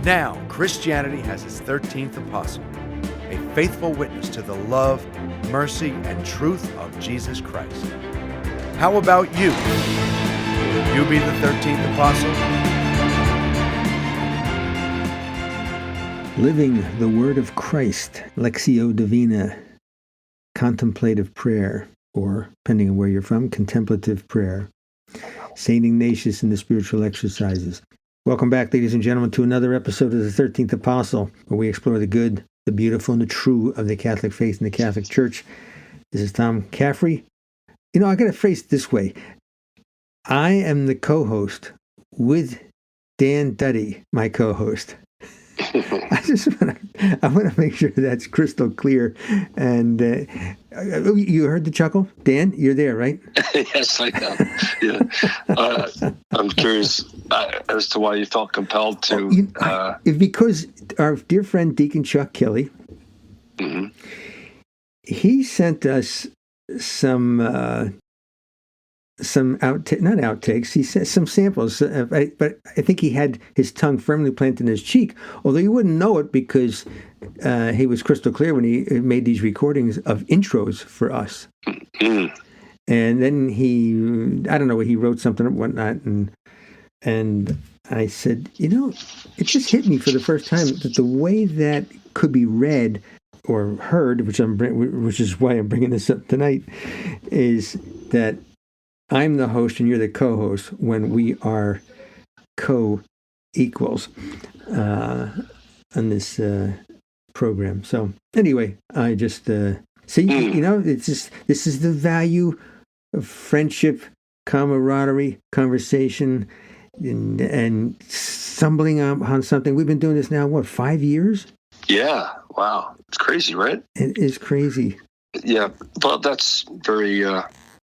Now, Christianity has its 13th apostle, a faithful witness to the love, mercy, and truth of Jesus Christ. How about you? Will you be the 13th apostle? Living the Word of Christ, Lectio Divina, contemplative prayer, or, depending on where you're from, contemplative prayer. St. Ignatius and the spiritual exercises. Welcome back, ladies and gentlemen, to another episode of the 13th Apostle, where we explore the good, the beautiful, and the true of the Catholic faith and the Catholic Church. This is Tom Caffrey. I got to phrase it this way. I am the co-host with Dan Duddy, my co-host. I want to make sure that's crystal clear. And you heard the chuckle? Dan, you're there, right? Yes, I am. Yeah. I'm curious as to why you felt compelled to. Because our dear friend Deacon Chuck Kelly, he sent us some not outtakes. He said some samples, but I think he had his tongue firmly planted in his cheek. Although you wouldn't know it because he was crystal clear when he made these recordings of intros for us. And then I don't know, he wrote something or whatnot, and I said, it just hit me for the first time that the way that could be read or heard, which is why I'm bringing this up tonight, is that I'm the host and you're the co-host when we are co-equals on this program. So anyway, I just it's just, this is the value of friendship, camaraderie, conversation, and stumbling on something. We've been doing this now, 5 years? Yeah. Wow. It's crazy, right? It is crazy. Yeah. Well, that's very...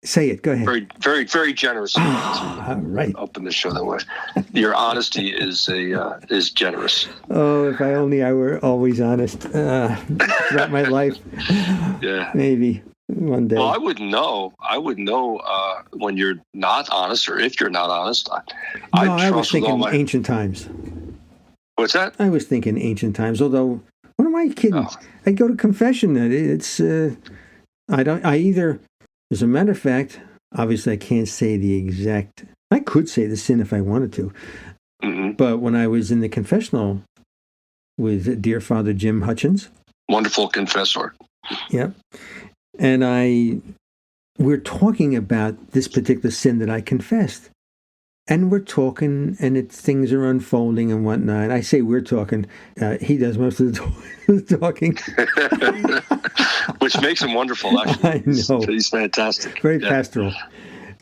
Say it. Go ahead. Very, very, very generous. All right. Open the show that way. Your honesty is generous. Oh, if I were always honest throughout my life. Yeah. Maybe one day. Well, I would know when you're not honest, or if you're not honest. I was thinking ancient times. What's that? I was thinking ancient times. Although, what am I kidding? I go to confession. It's as a matter of fact, obviously I can't say the exact, I could say the sin if I wanted to. But when I was in the confessional with dear Father Jim Hutchins. Wonderful confessor. Yep. And we're talking about this particular sin that I confessed. And we're talking, and things are unfolding and whatnot. I say we're talking. He does most of the talking. Which makes him wonderful, actually. I know. He's fantastic. Very pastoral.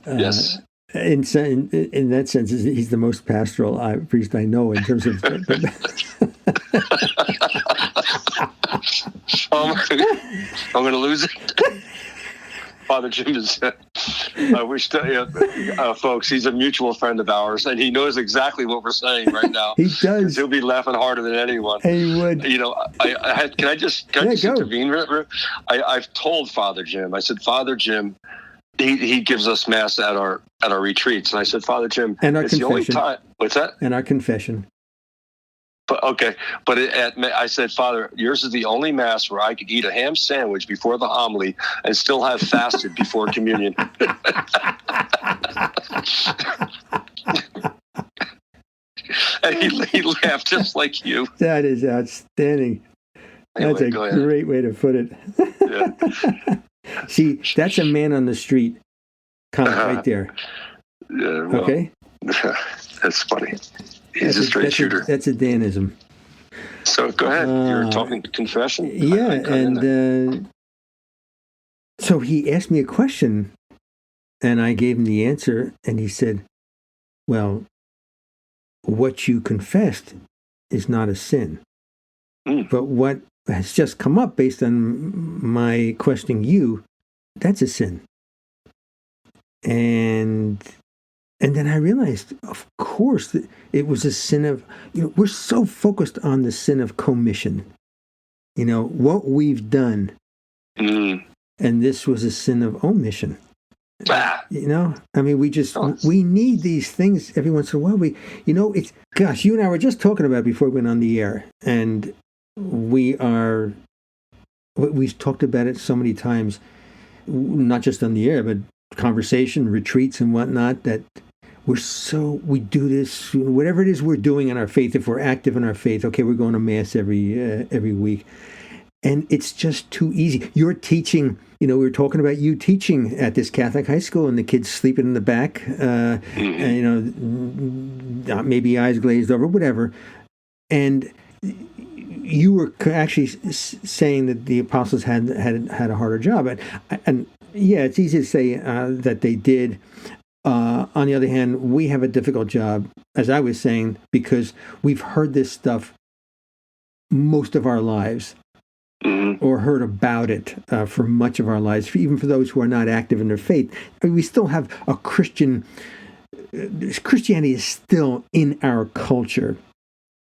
Yes. In that sense, he's the most pastoral priest I know in terms of... I'm going to lose it. Father Jim is, folks, he's a mutual friend of ours, and he knows exactly what we're saying right now. He does. He'll be laughing harder than anyone. He would. Can I just intervene? I've told Father Jim, I said, Father Jim, he gives us Mass at our retreats. And I said, Father Jim, and our it's confession. The only time. What's that? And our confession. Okay, but I said, Father, yours is the only Mass where I could eat a ham sandwich before the homily and still have fasted before communion. And he laughed just like you. That is outstanding. That's a great way to put it. Yeah. See, that's a man on the street comment right there. Yeah. Well, okay. That's funny. He's a straight shooter. That's a Danism. So go ahead. You're talking confession? Yeah, and so he asked me a question, and I gave him the answer, and he said, well, what you confessed is not a sin. But what has just come up based on my questioning you, that's a sin. And then I realized, of course, that it was a sin of, we're so focused on the sin of commission, what we've done. And this was a sin of omission. You know, I mean, we need these things every once in a while. It's, gosh, you and I were just talking about it before we went on the air, and we've talked about it so many times, not just on the air, but conversation, retreats and whatnot, that we do this, whatever it is we're doing in our faith. If we're active in our faith, okay, we're going to Mass every week. And it's just too easy. You're teaching, we were talking about you teaching at this Catholic high school and the kids sleeping in the back, and, maybe eyes glazed over, whatever. And you were actually saying that the apostles had a harder job. And yeah, it's easy to say that they did. On the other hand, we have a difficult job, as I was saying, because we've heard this stuff most of our lives. Or heard about it for much of our lives, even for those who are not active in their faith. I mean, we still have a Christianity is still in our culture.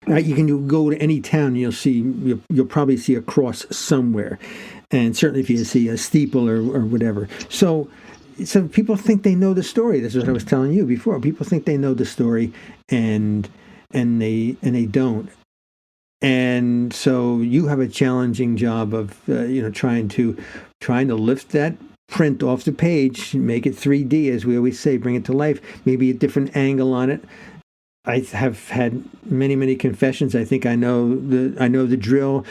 Right? You can go to any town, you'll probably see a cross somewhere, and certainly if you see a steeple or whatever. So people think they know the story. This is what I was telling you before. People think they know the story, and they don't. And so you have a challenging job of trying to lift that print off the page, make it 3D, as we always say, bring it to life, maybe a different angle on it. I have had many confessions. I think I know the drill.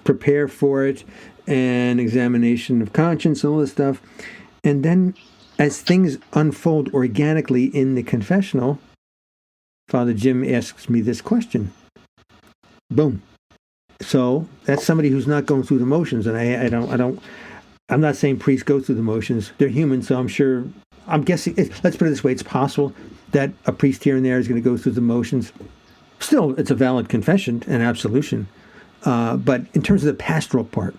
Prepare for it, and examination of conscience and all this stuff. And then, as things unfold organically in the confessional, Father Jim asks me this question. Boom. So that's somebody who's not going through the motions, and I'm not saying priests go through the motions. They're human, so I'm guessing. Let's put it this way: it's possible that a priest here and there is going to go through the motions. Still, it's a valid confession and absolution. But in terms of the pastoral part,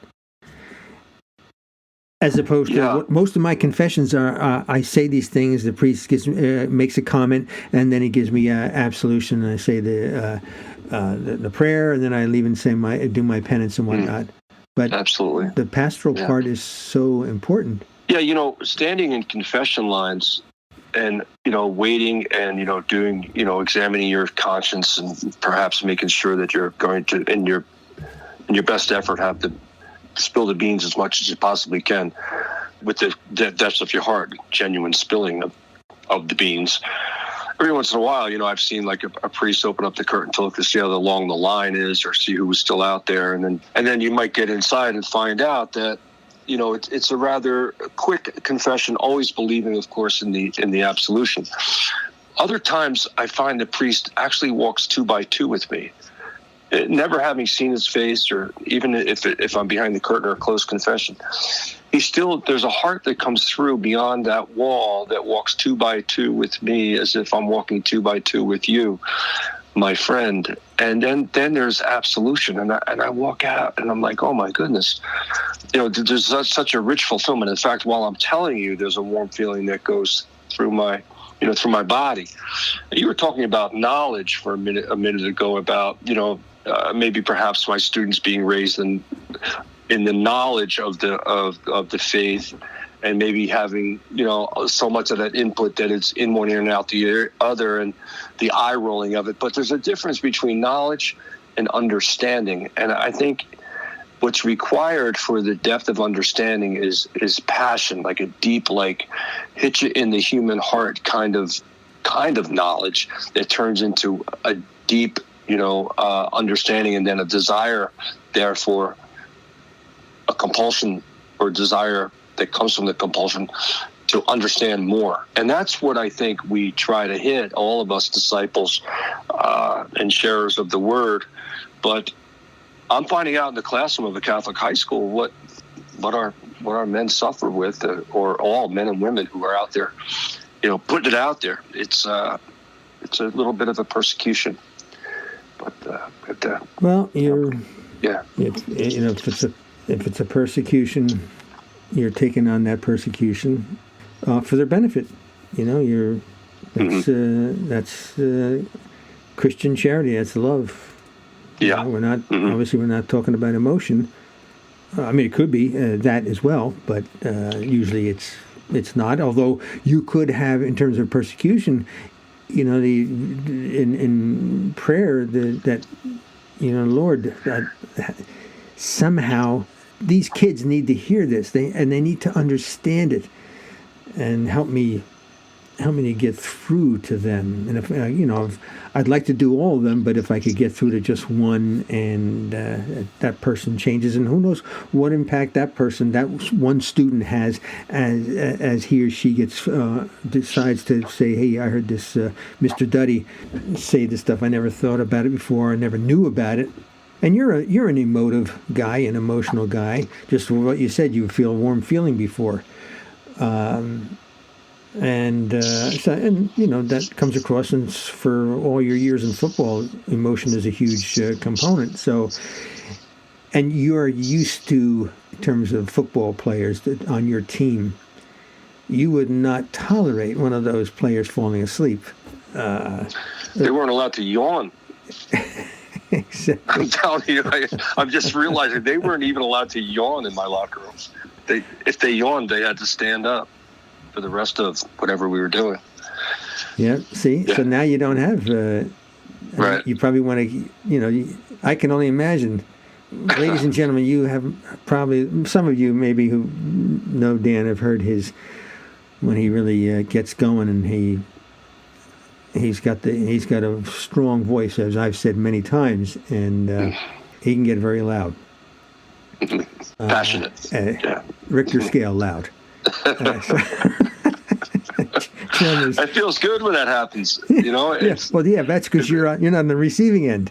as opposed to what most of my confessions are, I say these things. The priest makes a comment, and then he gives me absolution, and I say the prayer, and then I leave and say do my penance and whatnot. But absolutely, the pastoral part is so important. Yeah, standing in confession lines, and waiting, and doing, examining your conscience, and perhaps making sure that you're going to, in your best effort, have to spill the beans as much as you possibly can, with the depths of your heart, genuine spilling of the beans. Every once in a while, I've seen like a priest open up the curtain to look to see how long the line is, or see who was still out there, and then you might get inside and find out that it's a rather quick confession, always believing, of course, in the absolution. Other times, I find the priest actually walks 2 by 2 with me. Never having seen his face, or even if I'm behind the curtain or a close confession, there's a heart that comes through beyond that wall that walks 2 by 2 with me, as if I'm walking 2 by 2 with you, my friend. And then there's absolution, and I walk out, and I'm like, oh my goodness, there's such a rich fulfillment. In fact, while I'm telling you, there's a warm feeling that goes through my body. You were talking about knowledge for a minute ago, about maybe perhaps my students being raised in the knowledge of the faith, and maybe having so much of that input that it's in one ear and out the other, and the eye rolling of it. But there's a difference between knowledge and understanding, and I think what's required for the depth of understanding is passion, like a deep, like hit you in the human heart kind of knowledge that turns into a deep understanding, and then a desire, therefore a compulsion or desire that comes from the compulsion to understand more. And that's what I think we try to hit, all of us disciples and sharers of the word. But I'm finding out in the classroom of a Catholic high school what our men suffer with, or all men and women who are out there, putting it out there. It's a little bit of a persecution. Well, if it's a persecution, you're taking on that persecution for their benefit. That's Christian charity. That's love. Yeah, we're not obviously we're not talking about emotion. I mean, it could be that as well, but usually it's it's not. Although you could have, in terms of persecution, in prayer, that Lord, somehow these kids need to hear this. They need to understand it, and help me to get through to them. And if I'd like to do all of them, but if I could get through to just one, and that person changes, and who knows what impact that one student has as he or she decides to say, hey, I heard this Mr. Duddy say this stuff. I never thought about it before. I never knew about it. And you're an emotive guy, an emotional guy. Just what you said, you feel a warm feeling before. That comes across, and for all your years in football, emotion is a huge component. So, and you're used to, in terms of football players on your team, you would not tolerate one of those players falling asleep. They weren't allowed to yawn. Exactly. I'm telling you, I'm just realizing they weren't even allowed to yawn in my locker rooms. If they yawned, they had to stand up for the rest of whatever we were doing. Yeah. See, so now you don't have. Right. You probably want to. I can only imagine. Ladies and gentlemen, you have probably, some of you maybe who know Dan have heard when he really gets going, and he's got a strong voice, as I've said many times, and he can get very loud. Passionate. Richter scale loud. It feels good when that happens. It's, Well, yeah, that's because you're not on the receiving end.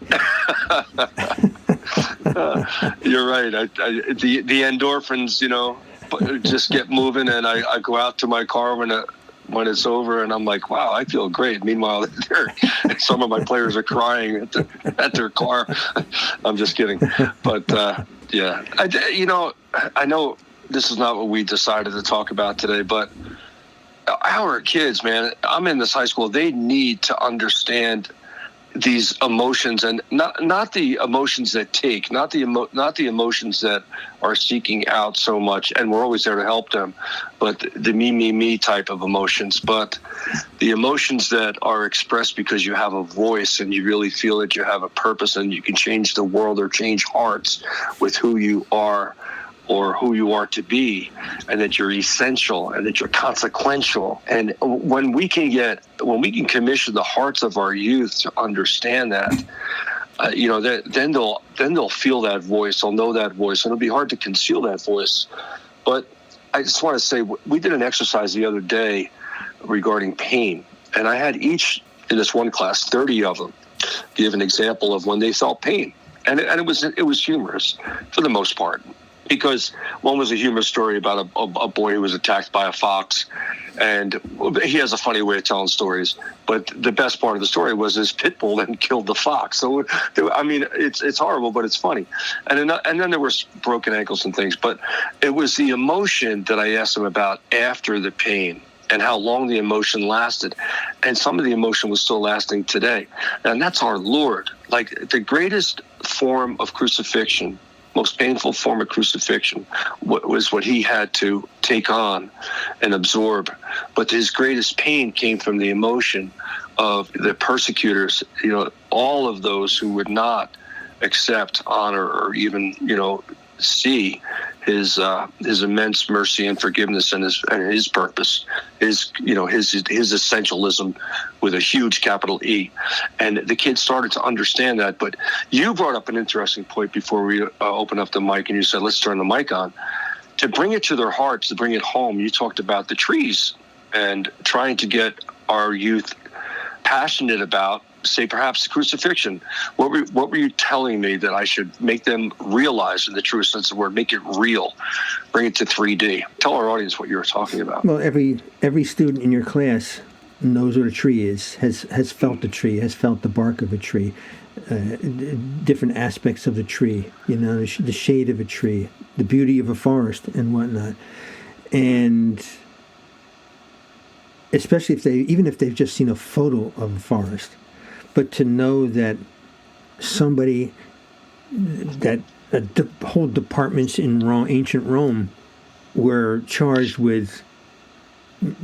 You're right. The endorphins, just get moving, and I go out to my car when it's over, and I'm like, wow, I feel great. Meanwhile, some of my players are crying at their car. I'm just kidding, but yeah, I know this is not what we decided to talk about today, but our kids, man, I'm in this high school. They need to understand these emotions, and not the emotions that take, not the emotions that are seeking out so much, and we're always there to help them, but the me type of emotions, but the emotions that are expressed because you have a voice and you really feel that you have a purpose and you can change the world or change hearts with who you are or who you are to be, and that you're essential and that you're consequential. And when we can commission the hearts of our youth to understand that, then they'll feel that voice, they'll know that voice, and it'll be hard to conceal that voice. But I just want to say, we did an exercise the other day regarding pain, and I had each, in this one class, 30 of them, give an example of when they felt pain. And it was humorous for the most part, because one was a humorous story about a boy who was attacked by a fox, and he has a funny way of telling stories. But the best part of the story was his pit bull then killed the fox. So, I mean, it's horrible, but it's funny. And then there were broken ankles and things. But it was the emotion that I asked him about after the pain, and how long the emotion lasted. And some of the emotion was still lasting today. And that's our Lord. Like, the greatest form of crucifixion, most painful form of crucifixion, was what he had to take on and absorb. But his greatest pain came from the emotion of the persecutors, all of those who would not accept, honor, or even, see his immense mercy and forgiveness and his purpose, his essentialism with a huge capital E. And the kids started to understand that. But you brought up an interesting point before we opened up the mic, and you said, let's turn the mic on. To bring it to their hearts, to bring it home, you talked about the trees and trying to get our youth passionate about, say, perhaps crucifixion. What were you telling me that I should make them realize, in the truest sense of the word, make it real, bring it to 3D? Tell our audience what you were talking about. Well, every student in your class knows what a tree is, has felt a tree, has felt the bark of a tree, different aspects of the tree, the shade of a tree, the beauty of a forest, and whatnot. And especially if they've just seen a photo of a forest. But to know that somebody, that whole departments in ancient Rome were charged with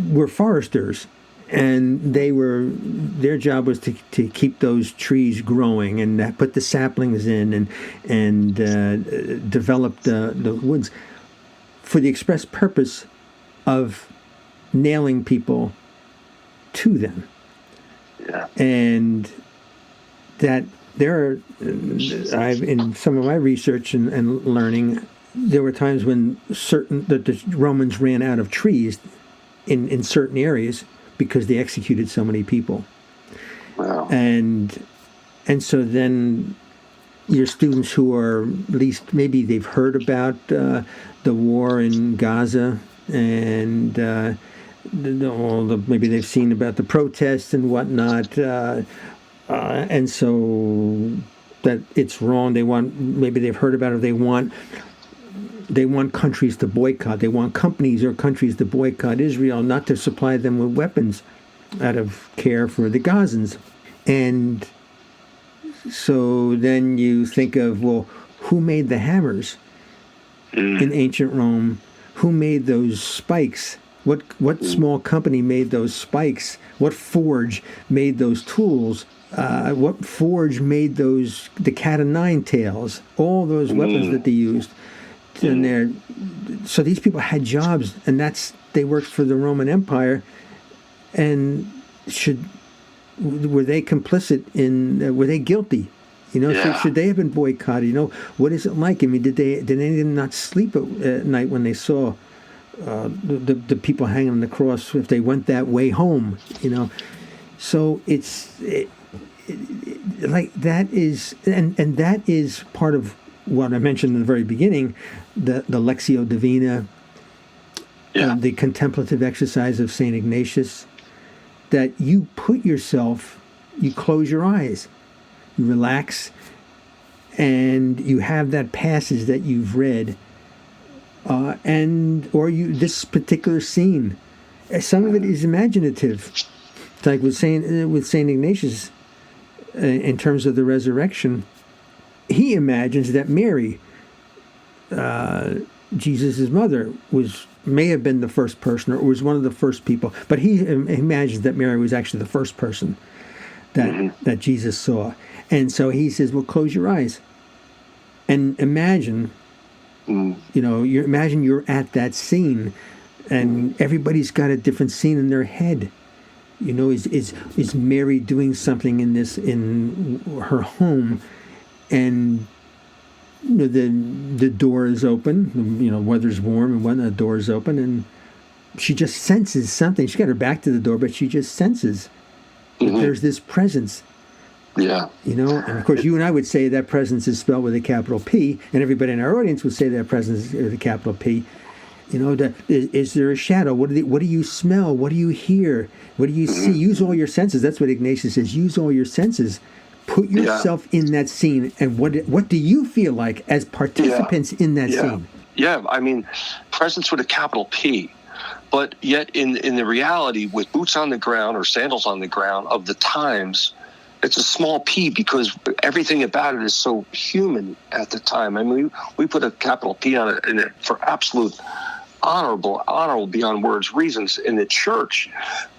were foresters, and their job was to keep those trees growing and put the saplings in and develop the woods for the express purpose of nailing people to them. Yeah. And that in some of my research and learning, there were times when the Romans ran out of trees in certain areas because they executed so many people. Wow. And so then your students who are, at least maybe they've heard about the war in Gaza, and maybe they've seen about the protests and whatnot, and so that it's wrong. Maybe they've heard about it. They want countries to boycott. They want companies or countries to boycott Israel, not to supply them with weapons out of care for the Gazans. And so then you think of, well, who made the hammers in ancient Rome? Who made those spikes? What small company made those spikes? What forge made those tools? What forge made the cat o' nine tails? All those weapons that they used. So these people had jobs, and they worked for the Roman Empire. And were they complicit were they guilty? Should they have been boycotted? What is it like? I mean, did any of them not sleep at night when they saw the people hanging on the cross, if they went that way home? So like that is, and that is part of what I mentioned in the very beginning, the Lectio Divina, the contemplative exercise of St. Ignatius, that you you close your eyes, you relax, and you have that passage that you've read, this particular scene. Some of it is imaginative, it's like with St. Ignatius, in terms of the resurrection. He imagines that Mary, Jesus' mother, may have been the first person, or was one of the first people, but he imagines that Mary was actually the first person that Jesus saw. And so he says, well, close your eyes and imagine, imagine you're at that scene, and everybody's got a different scene in their head. Is Mary doing something in her home, and the door is open, weather's warm and whatnot, the door is open, and she just senses something. She's got her back to the door, but she just senses that there's this presence. Yeah. And of course you and I would say that presence is spelled with a capital P, and everybody in our audience would say that presence is with a capital P. Is there a shadow? What do you smell? What do you hear? What do you see? Use all your senses. That's what Ignatius says. Use all your senses. Put yourself in that scene, and what do you feel like as participants in that scene? Yeah, I mean, presence with a capital P, but yet in the reality, with boots on the ground or sandals on the ground of the times, it's a small p, because everything about it is so human at the time. I mean, we put a capital P on it for absolute honorable beyond words reasons in the church,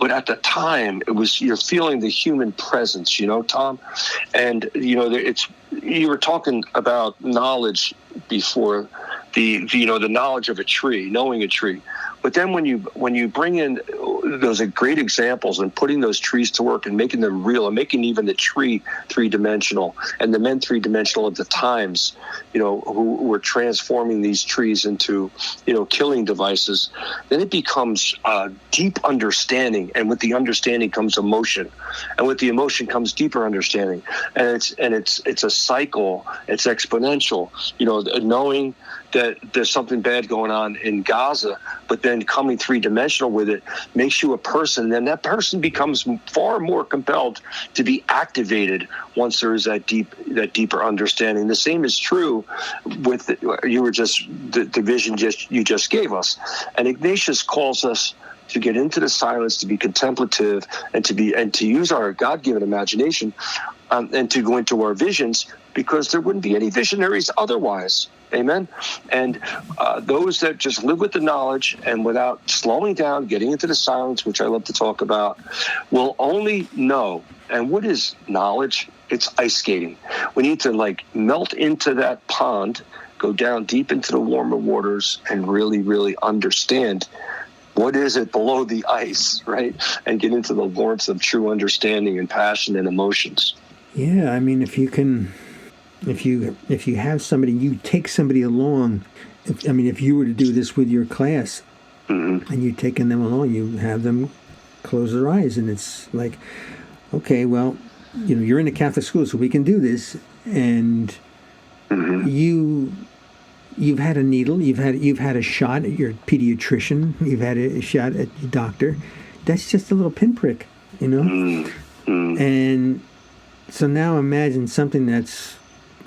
but at the time you're feeling the human presence, Tom, and you were talking about knowledge before, the knowledge of a tree, knowing a tree. But then when you bring in those great examples and putting those trees to work and making them real, and making even the tree three-dimensional and the men three-dimensional of the times, who were transforming these trees into, killing devices, then it becomes deep understanding. And with the understanding comes emotion, and with the emotion comes deeper understanding. And it's a cycle. It's exponential. Knowing that there's something bad going on in Gaza, but then coming three-dimensional with it makes you a person. Then that person becomes far more compelled to be activated once there is that deeper understanding. The same is true with the vision you just gave us. And Ignatius calls us to get into the silence, to be contemplative, and to use our God-given imagination, and to go into our visions, because there wouldn't be any visionaries otherwise. Amen. And those that just live with the knowledge and without slowing down, getting into the silence, which I love to talk about, will only know. And what is knowledge? It's ice skating. We need to like melt into that pond, go down deep into the warmer waters, and really, really understand what is it below the ice, right? And get into the warmth of true understanding and passion and emotions. Yeah, I mean, if you have somebody, you take somebody along. If you were to do this with your class, and you're taking them along, you have them close their eyes, and it's like, okay, well, you're in a Catholic school, so we can do this, and you've had a needle, you've had a shot at your pediatrician, you've had a shot at your doctor. That's just a little pinprick, and so now imagine something that's,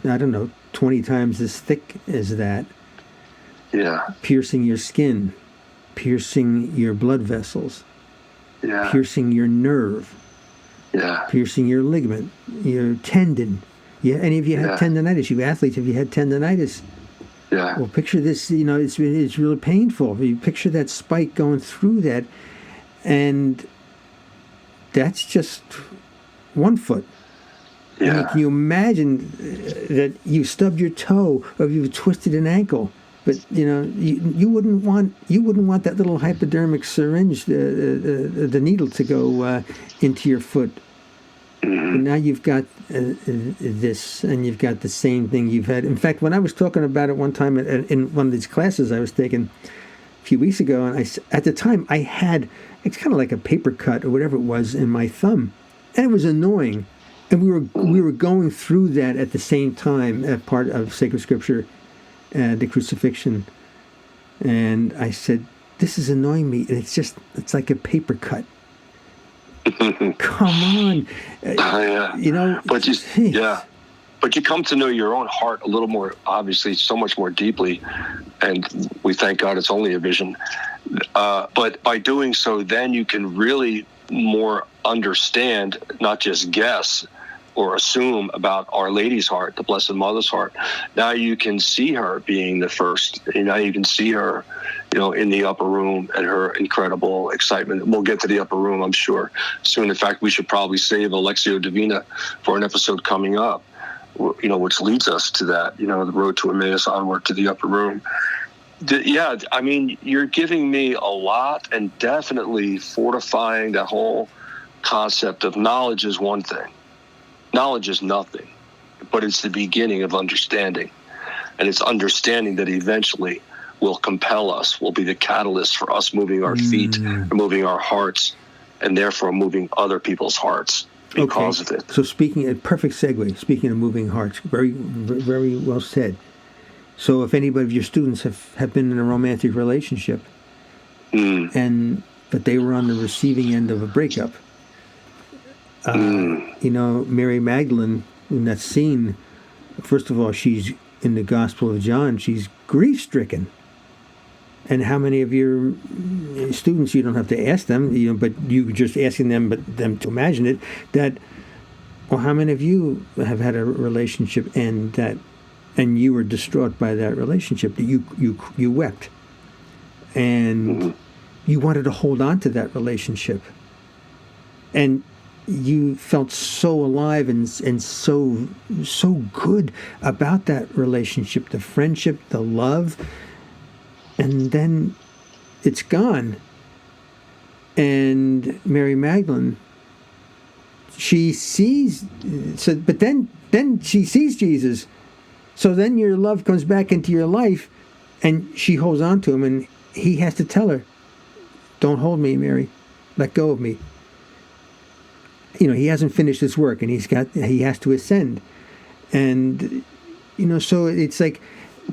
I don't know, 20 times as thick as that. Yeah. Piercing your skin, piercing your blood vessels, yeah. Piercing your nerve, yeah. Piercing your ligament, your tendon. Yeah, any of you had tendonitis? You athletes, have you had tendonitis? Yeah. Well, picture this. It's really painful. You picture that spike going through that, and that's just 1 foot. Yeah. I mean, can you imagine that you stubbed your toe or you've twisted an ankle? But you wouldn't want that little hypodermic syringe, the needle, to go into your foot. But now you've got this, and you've got the same thing you've had. In fact, when I was talking about it one time in one of these classes I was taking a few weeks ago, and at the time I had, it's kind of like a paper cut or whatever it was in my thumb, and it was annoying. And we were going through that at the same time, part of Sacred Scripture, the crucifixion. And I said, this is annoying me. And it's like a paper cut. Come on. But you come to know your own heart a little more, obviously, so much more deeply. And we thank God it's only a vision. But by doing so, then you can really more understand, not just guess or assume about Our Lady's heart, the Blessed Mother's heart. Now you can see her being the first. Now you can see her, in the upper room and her incredible excitement. We'll get to the upper room, I'm sure, soon. In fact, we should probably save a Lectio Divina for an episode coming up, which leads us to that, the road to Emmaus onward to the upper room. Yeah, I mean, you're giving me a lot, and definitely fortifying that whole concept of knowledge is one thing. Knowledge is nothing, but it's the beginning of understanding. And it's understanding that eventually will compel us, will be the catalyst for us moving our feet, moving our hearts, and therefore moving other people's hearts because of it. So a perfect segue, speaking of moving hearts, very, very well said. So if anybody of your students have been in a romantic relationship, but they were on the receiving end of a breakup, Mary Magdalene, in that scene, first of all, she's in the Gospel of John, she's grief-stricken. And how many of your students, you don't have to ask them, but you just asking them to imagine it, how many of you have had a relationship and you were distraught by that relationship, that you wept, and you wanted to hold on to that relationship, and you felt so alive and so good about that relationship, the friendship, the love, and then it's gone. And Mary Magdalene, she sees, but then she sees Jesus. So then your love comes back into your life, and she holds on to him, and he has to tell her, "Don't hold me, Mary. Let go of me." He hasn't finished his work, and he has to ascend. And, so it's like,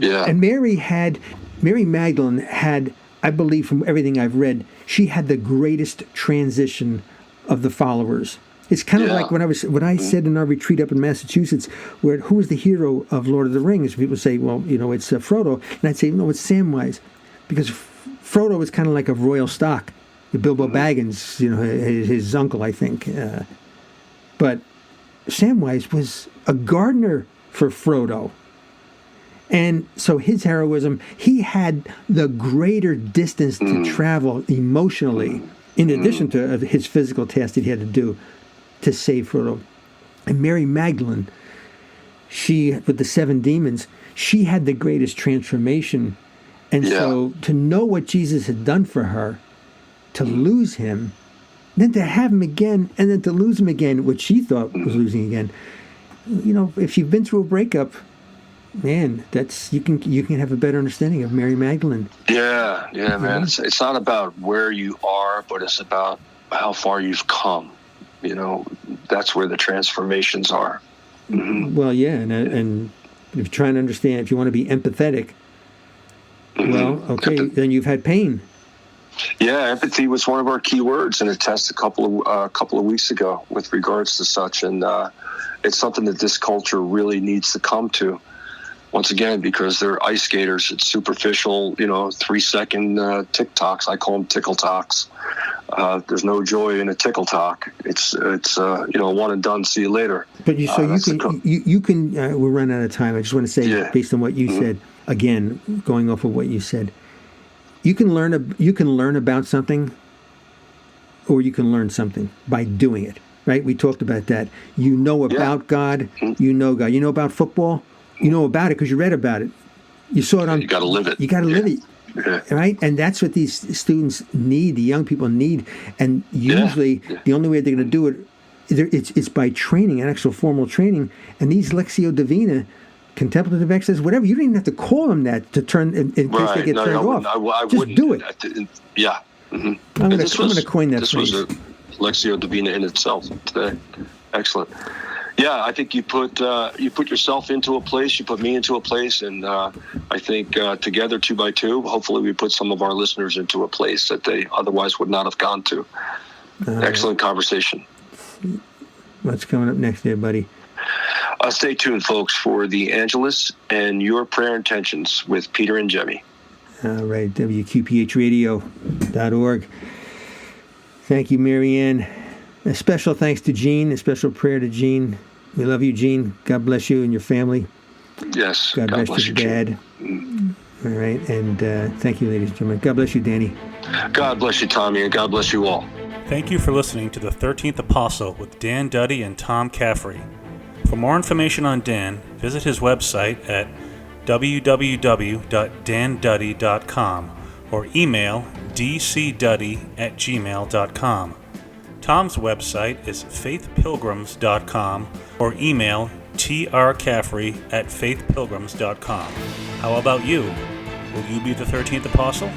and Mary Magdalene had, I believe from everything I've read, she had the greatest transition of the followers. It's kind of like when I said in our retreat up in Massachusetts, who was the hero of Lord of the Rings? People say, well, it's Frodo. And I'd say, no, it's Samwise. Because Frodo was kind of like a royal stock. Bilbo Baggins, his uncle, I think. But Samwise was a gardener for Frodo. And so his heroism, he had the greater distance to travel emotionally, in addition to his physical task that he had to do to save Frodo. And Mary Magdalene, she, with the 7 demons, she had the greatest transformation. And so to know what Jesus had done for her, to lose him, then to have him again, and then to lose him again, which she thought was losing again. You know, if you've been through a breakup, man, that's you can have a better understanding of Mary Magdalene. Yeah, man. It's not about where you are, but it's about how far you've come. You know, that's where the transformations are. Mm-hmm. Well, yeah, and if you're trying to understand, if you want to be empathetic, well, okay, then you've had pain. Yeah, empathy was one of our key words in a test a couple of weeks ago with regards to such, and it's something that this culture really needs to come to. Once again, because they're ice skaters, it's superficial, 3-second TikToks. I call them tickle talks. There's no joy in a tickle talk. It's one and done. See you later. But you can. We're running out of time. I just want to say, based on what you said, again, going off of what you said, you can learn about something, or you can learn something by doing it. Right? We talked about that. You know about God. You know God. You know about football. You know about it because you read about it. You saw it on. You got to live it. You got to live it. Yeah. Right? And that's what these students need, the young people need. And usually the only way they're going to do it, it's by training, an actual formal training. And these Lectio Divina, contemplative exercise, whatever, you don't even have to call them that to turn, in case they get turned off. I just do it. Yeah. Mm-hmm. I'm going to coin that This phrase. was a Lectio Divina in itself today. Excellent. Yeah, I think you put yourself into a place, you put me into a place, and I think together, 2 by 2, hopefully we put some of our listeners into a place that they otherwise would not have gone to. Excellent conversation. What's coming up next there, buddy? Stay tuned, folks, for the Angelus and Your Prayer Intentions with Peter and Jemmy. All right, WQPHradio.org. Thank you, Marianne. A special thanks to Gene, a special prayer to Gene. We love you, Gene. God bless you and your family. Yes. God bless your dad. All right, and thank you, ladies and gentlemen. God bless you, Danny. God bless you, Tommy, and God bless you all. Thank you for listening to the 13th Apostle with Dan Duddy and Tom Caffrey. For more information on Dan, visit his website at www.danduddy.com or email dcduddy@gmail.com. Tom's website is faithpilgrims.com or email trcaffrey@faithpilgrims.com. How about you? Will you be the 13th Apostle?